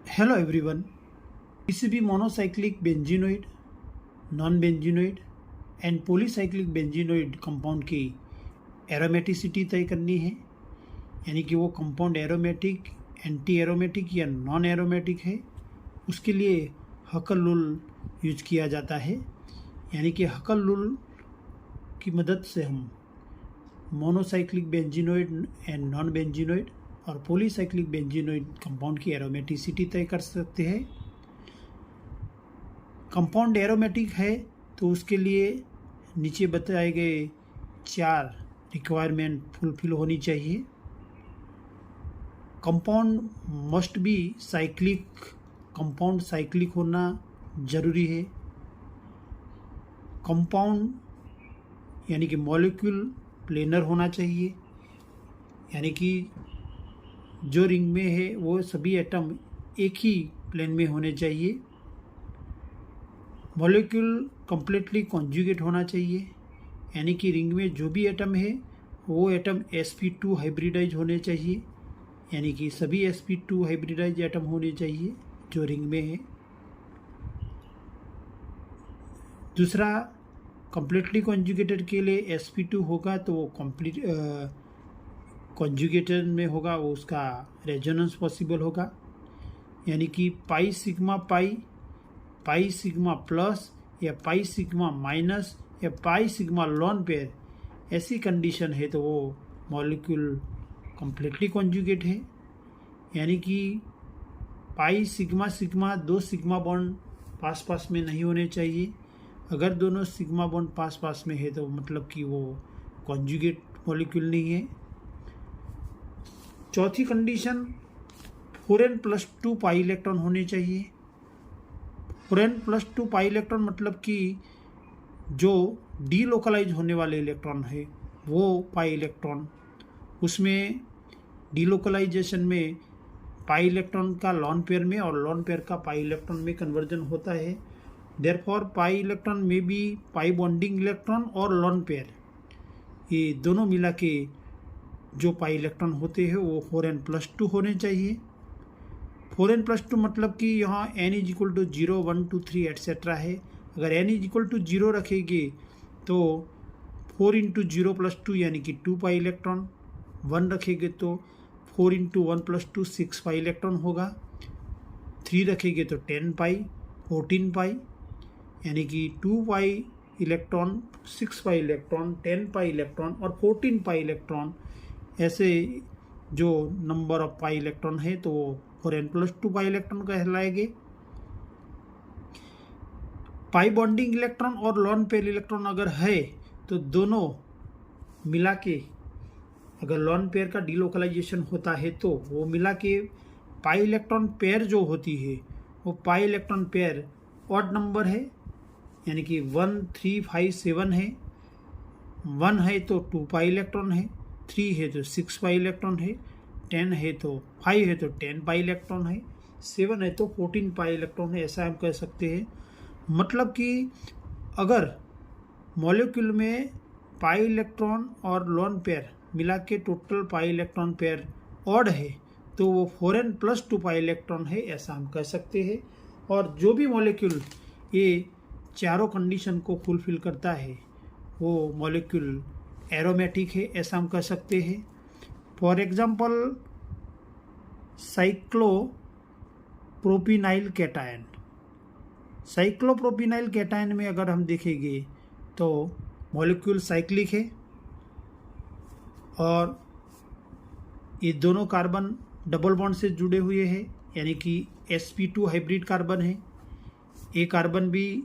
Hello everyone. किसी भी monocyclic benzenoid, non benzenoid and polycyclic benzenoid compound की aromaticity तय करनी है, यानी कि वो कंपाउंड एरोमेटिक, एंटी एरोमेटिक या नॉन एरोमेटिक है। उसके लिए हकल रूल यूज किया जाता है, यानी कि हकल रूल की मदद से हम monocyclic benzenoid and non benzenoid और पॉलीसाइक्लिक बेंजीनोइड कंपाउंड की एरोमेटिसिटी तय कर सकते हैं। कंपाउंड एरोमेटिक है तो उसके लिए नीचे बताए गए 4 रिक्वायरमेंट फुलफिल होनी चाहिए। Compound must be cyclic, compound cyclic होना जरूरी है। कंपाउंड यानी कि मॉलिक्यूल प्लेनर होना चाहिए, यानी कि जो रिंग में है वो सभी एटम एक ही प्लेन में होने चाहिए। मॉलिक्यूल कम्प्लीटली कॉन्जुगेट होना चाहिए, यानी कि रिंग में जो भी एटम है वो एटम sp2 हाइब्रिडाइज होने चाहिए, यानी कि सभी sp2 हाइब्रिडाइज एटम होने चाहिए जो रिंग में है। दूसरा, कम्प्लीटली कॉन्जुगेटेड के लिए sp2 होगा तो वो कम्प्लीट कॉन्जुगेटेड में होगा, वो उसका रेजोनेंस पॉसिबल होगा, यानी कि पाई सिग्मा प्लस या पाई सिग्मा माइनस या पाई सिग्मा लॉन पेयर, ऐसी कंडीशन है तो वो मॉलिक्यूल कम्प्लीटली कॉन्जुगेट है। यानी कि पाई सिग्मा दो सिग्मा बॉन्ड पास में नहीं होने चाहिए। अगर दोनों सिग्मा बॉन्ड पास में है तो मतलब कि वो कॉन्जुगेट मॉलिक्यूल नहीं है। चौथी कंडीशन 4n+2 पाई इलेक्ट्रॉन होने चाहिए। 4n+2 पाई इलेक्ट्रॉन मतलब कि जो डीलोकलाइज होने वाले इलेक्ट्रॉन है वो पाई इलेक्ट्रॉन, उसमें डीलोकलाइजेशन में पाई इलेक्ट्रॉन का लॉन पेयर में और लॉन पेयर का पाई इलेक्ट्रॉन में कन्वर्जन होता है। देयरफॉर पाई इलेक्ट्रॉन में भी पाई बॉन्डिंग इलेक्ट्रॉन और लॉन पेयर, ये दोनों मिला के जो पाई इलेक्ट्रॉन होते हैं वो 4n+2 होने चाहिए। 4n+2 मतलब कि यहाँ n = 0, 1, 2, 3 एट्सेट्रा है। अगर n = 0 रखेंगे तो 4 × 0 + 2 यानी कि 2 पाई इलेक्ट्रॉन, 1 रखेंगे तो 4 × 1 + 2 6 पाई इलेक्ट्रॉन होगा, 3 रखेंगे तो 10 पाई, 14 पाई, यानी कि 2 pi electron, 6 pi electron, 10 pi electron और 14 पाई इलेक्ट्रॉन, ऐसे जो नंबर ऑफ पाई इलेक्ट्रॉन है तो वो 4n+2 पाई इलेक्ट्रॉन कहलाएंगे। पाई बॉन्डिंग इलेक्ट्रॉन और लॉन पेयर इलेक्ट्रॉन अगर है तो दोनों मिला के, अगर लॉन पेयर का डीलोकलाइजेशन होता है तो वो मिला के पाई इलेक्ट्रॉन पेयर जो होती है वो pi electron pair odd number है, यानी कि 1, 3, 5, 7 है। 1 है तो 2 पाई इलेक्ट्रॉन है, 3 है तो 6 पाई इलेक्ट्रॉन है, 10 है तो 5 है तो 10 पाई इलेक्ट्रॉन है, 7 है तो 14 पाई इलेक्ट्रॉन है, ऐसा हम कह सकते हैं। मतलब कि अगर मॉलिक्यूल में पाई इलेक्ट्रॉन और लॉन पेयर मिला के total pi electron pair odd है तो वो 4n+2 पाई इलेक्ट्रॉन है, ऐसा हम कह सकते हैं। और जो भी मॉलिक्यूल ये चारों कंडीशन को फुलफिल करता है वो मॉलिक्यूल एरोमेटिक है, ऐसा हम कह सकते हैं। फॉर एग्जाम्पल साइक्लोप्रोपिनाइल कैटायन, साइक्लोप्रोपिनाइल कैटायन में अगर हम देखेंगे तो मॉलिक्यूल साइक्लिक है और ये दोनों कार्बन डबल बॉन्ड से जुड़े हुए हैं, यानी कि sp2 हाइब्रिड कार्बन है। एक कार्बन भी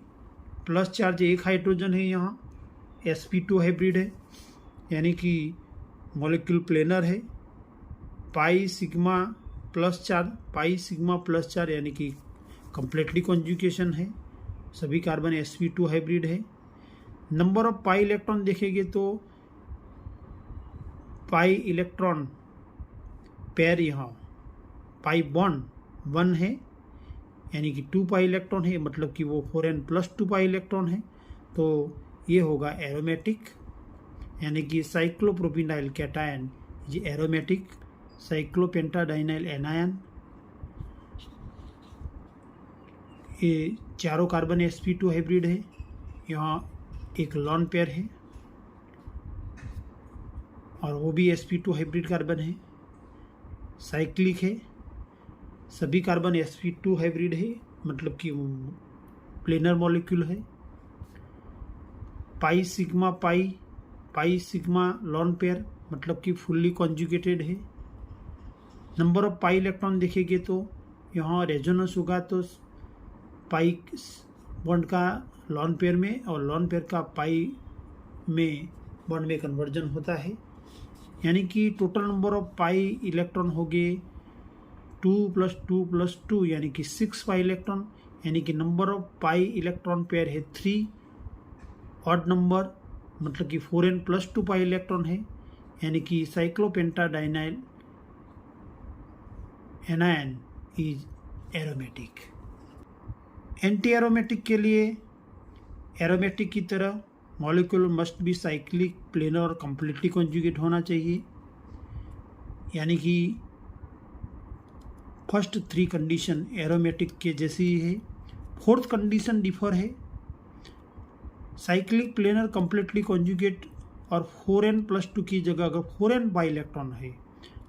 प्लस चार्ज, एक हाइड्रोजन है, यहाँ sp2 हाइब्रिड है, यानी कि मॉलिक्यूल प्लेनर है। पाई सिग्मा प्लस चार यानी कि कम्प्लीटली कॉन्जुगेशन है, सभी कार्बन sp2 हाइब्रिड है। नंबर ऑफ पाई इलेक्ट्रॉन देखेंगे तो पाई इलेक्ट्रॉन पेयर, यहाँ पाई बॉन्ड 1 है, यानी कि 2 पाई इलेक्ट्रॉन है, मतलब कि वो 4n+2 पाई इलेक्ट्रॉन है, तो ये होगा एरोमेटिक, यानी कि साइक्लोप्रोपिनाइल कैटायन ये एरोमेटिक। साइक्लोपेंटाडाइनाइल एनायन ये चारों कार्बन sp2 हाइब्रिड है। यहाँ एक लॉन पेयर है और वो भी sp2 हाइब्रिड कार्बन है, साइक्लिक है। सभी कार्बन sp2 हाइब्रिड है, मतलब कि प्लेनर मॉलिक्यूल है। पाई सिग्मा लॉन पेयर, मतलब कि फुल्ली कॉन्जुगेटेड है। नंबर ऑफ पाई इलेक्ट्रॉन देखेंगे तो यहाँ रेजोनेंस होगा तो पाई बॉन्ड का लॉन पेयर में और लॉन पेयर का पाई में बॉन्ड में कन्वर्जन होता है। यानी कि total number of pi electron हो गए 2 + 2 + 2 यानी कि 6 पाई इलेक्ट्रॉन। यानी कि number of pi electron pair है 3। ऑड नंबर मतलब कि 4n + 2 पाई इलेक्ट्रॉन है। यानी कि cyclopentadienyl anion is aromatic. Anti aromatic के लिए एरोमेटिक की तरह molecule must be cyclic, planar और कंप्लीटली कॉन्जुगेट होना चाहिए। यानी कि फर्स्ट 3 कंडीशन एरोमेटिक के जैसी ही है। 4th कंडीशन डिफर है। साइक्लिक, प्लेनर, कंप्लीटली कॉन्जुगेट और 4n + 2 की जगह अगर 4n बाई इलेक्ट्रॉन है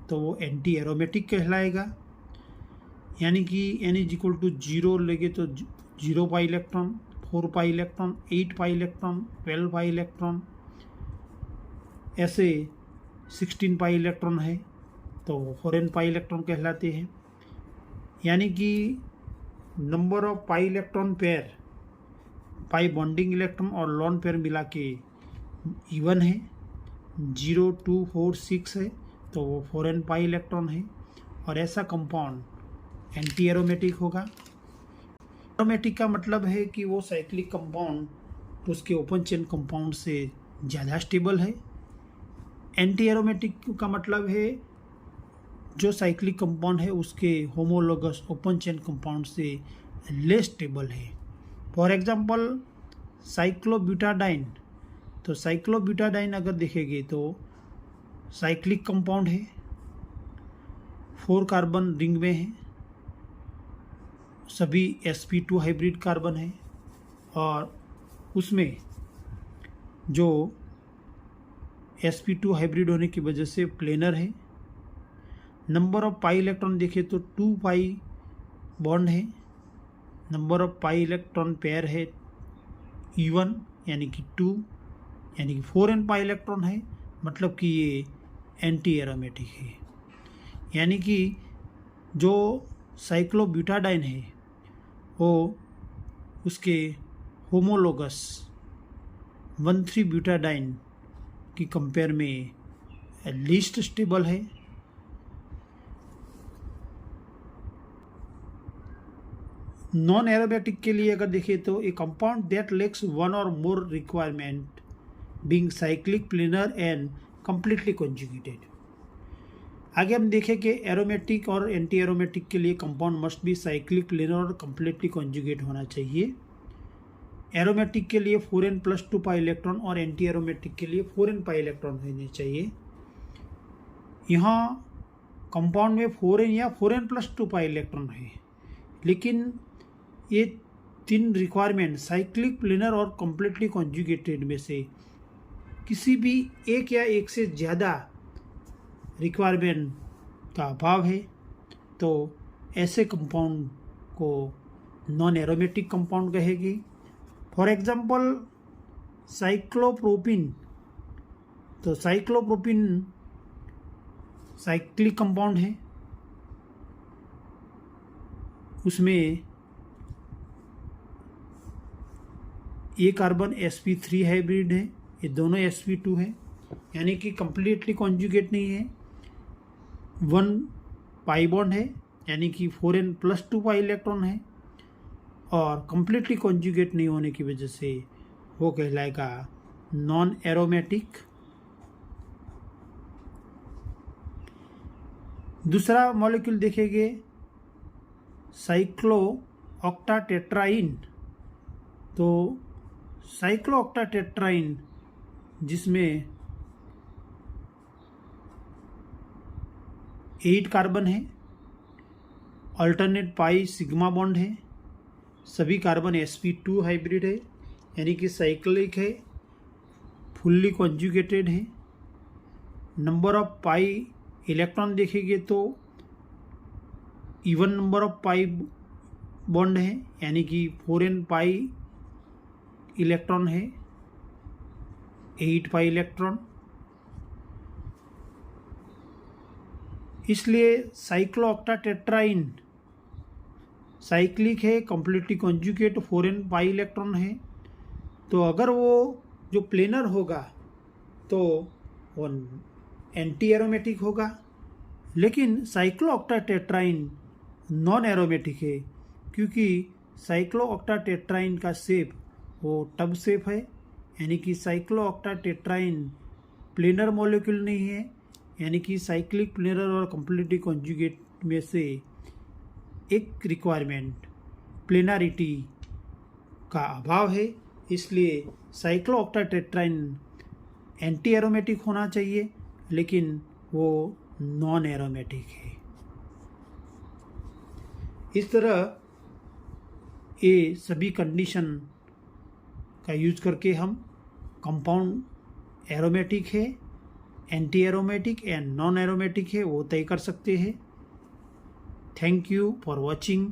तो वो एंटी एरोमेटिक कहलाएगा। यानी कि n = 0 लेंगे तो 0 pi electron, 4 pi electron, 8 pi electron, 12 pi electron, ऐसे 16 पाई इलेक्ट्रॉन है तो 4n पाई इलेक्ट्रॉन कहलाते हैं। यानी कि number of pi electron pair, pi bonding electron और लॉन पेयर मिला के इवन है। 0, 2, 4, 6 है तो वो 4n पाई इलेक्ट्रॉन है और ऐसा कंपाउंड एंटी एरोमेटिक होगा। एरोमेटिक का मतलब है कि वो साइक्लिक कंपाउंड उसके ओपन चेन कंपाउंड से ज़्यादा स्टेबल है। एंटी एरोमेटिक का मतलब है जो साइक्लिक कंपाउंड है उसके होमोलोगस ओपन चेन कंपाउंड से लेस स्टेबल है। फॉर एग्जांपल साइक्लोब्यूटाडाइन, तो साइक्लोब्यूटाडाइन अगर देखेंगे तो साइक्लिक कंपाउंड है, 4 कार्बन रिंग में है, सभी sp2 हाइब्रिड कार्बन है और उसमें जो sp2 हाइब्रिड होने की वजह से प्लेनर है। नंबर ऑफ पाई इलेक्ट्रॉन देखें तो 2 पाई बॉन्ड है। Number of pi electron pair है इवन यानी कि 2, यानी कि 4n पाई इलेक्ट्रॉन है, मतलब कि ये एंटी एरोमेटिक है। यानी कि जो साइक्लोब्यूटाडाइन है वो उसके होमोलोगस 1,3-ब्यूटाडाइन की कंपेयर में लीस्ट स्टेबल है। नॉन एरोमेटिक के लिए अगर देखें तो ए कंपाउंड दैट लैक्स 1 और more requirement being cyclic, planar and completely conjugated. आगे हम देखें कि एरोमेटिक और एंटी एरोमेटिक के लिए compound must be cyclic, planar और कंप्लीटली कॉन्जुगेट होना चाहिए। एरोमेटिक के लिए 4n + 2 पाई इलेक्ट्रॉन और एंटी एरोमेटिक के लिए 4n पाई इलेक्ट्रॉन होने चाहिए। यहाँ कंपाउंड में 4n या 4n + 2 पाई इलेक्ट्रॉन है, लेकिन ये 3 रिक्वायरमेंट साइक्लिक, प्लेनर और कंप्लीटली कॉन्जुगेटेड में से किसी भी एक या एक से ज़्यादा रिक्वायरमेंट का अभाव है तो ऐसे कंपाउंड को नॉन एरोमेटिक कंपाउंड कहेगी। फॉर एग्जांपल साइक्लोप्रोपिन, तो साइक्लोप्रोपिन साइक्लिक कंपाउंड है, उसमें ये कार्बन sp3 हाइब्रिड है, ये दोनों sp2 है, यानी कि कंप्लीटली कॉन्जुगेट नहीं है। 1 पाई बॉन्ड है यानी कि 4n + 2 पाई इलेक्ट्रॉन है और कंप्लीटली कॉन्जुगेट नहीं होने की वजह से वो कहलाएगा नॉन एरोमेटिक। दूसरा मॉलिक्यूल देखेंगे साइक्लोऑक्टाटेट्राइन। तो साइक्लोऑक्टाटेट्राइन जिसमें 8 कार्बन है, अल्टरनेट पाई सिग्मा बॉन्ड है, सभी कार्बन sp2 हाइब्रिड है, यानी कि साइक्लिक है, फुल्ली कॉन्जुगेटेड है। नंबर ऑफ पाई इलेक्ट्रॉन देखेंगे तो even number of pi bond है, यानी कि 4n पाई इलेक्ट्रॉन है, 8 पाई इलेक्ट्रॉन। इसलिए साइक्लोऑक्टाटेट्राइन साइक्लिक है, completely conjugate, 4n pi electron है। तो अगर वो जो प्लेनर होगा तो वो एंटी एरोमेटिक होगा। लेकिन साइक्लोऑक्टाटेट्राइन नॉन एरोमेटिक है, क्योंकि साइक्लोऑक्टाटेट्राइन का शेप वो टब शेप है, यानी कि साइक्लोऑक्टाटेट्राइन प्लेनर मॉलिक्यूल नहीं है, यानी कि साइक्लिक, प्लेनर और कंप्लीटली कॉन्जुगेट में से एक रिक्वायरमेंट प्लेनारिटी का अभाव है। इसलिए साइक्लोऑक्टाटेट्राइन एंटी एरोमेटिक होना चाहिए, लेकिन वो नॉन एरोमेटिक है। इस तरह ये सभी कंडीशन का यूज करके हम कंपाउंड एरोमेटिक है, anti aromatic and non aromatic है वो तय कर सकते हैं। Thank you for watching.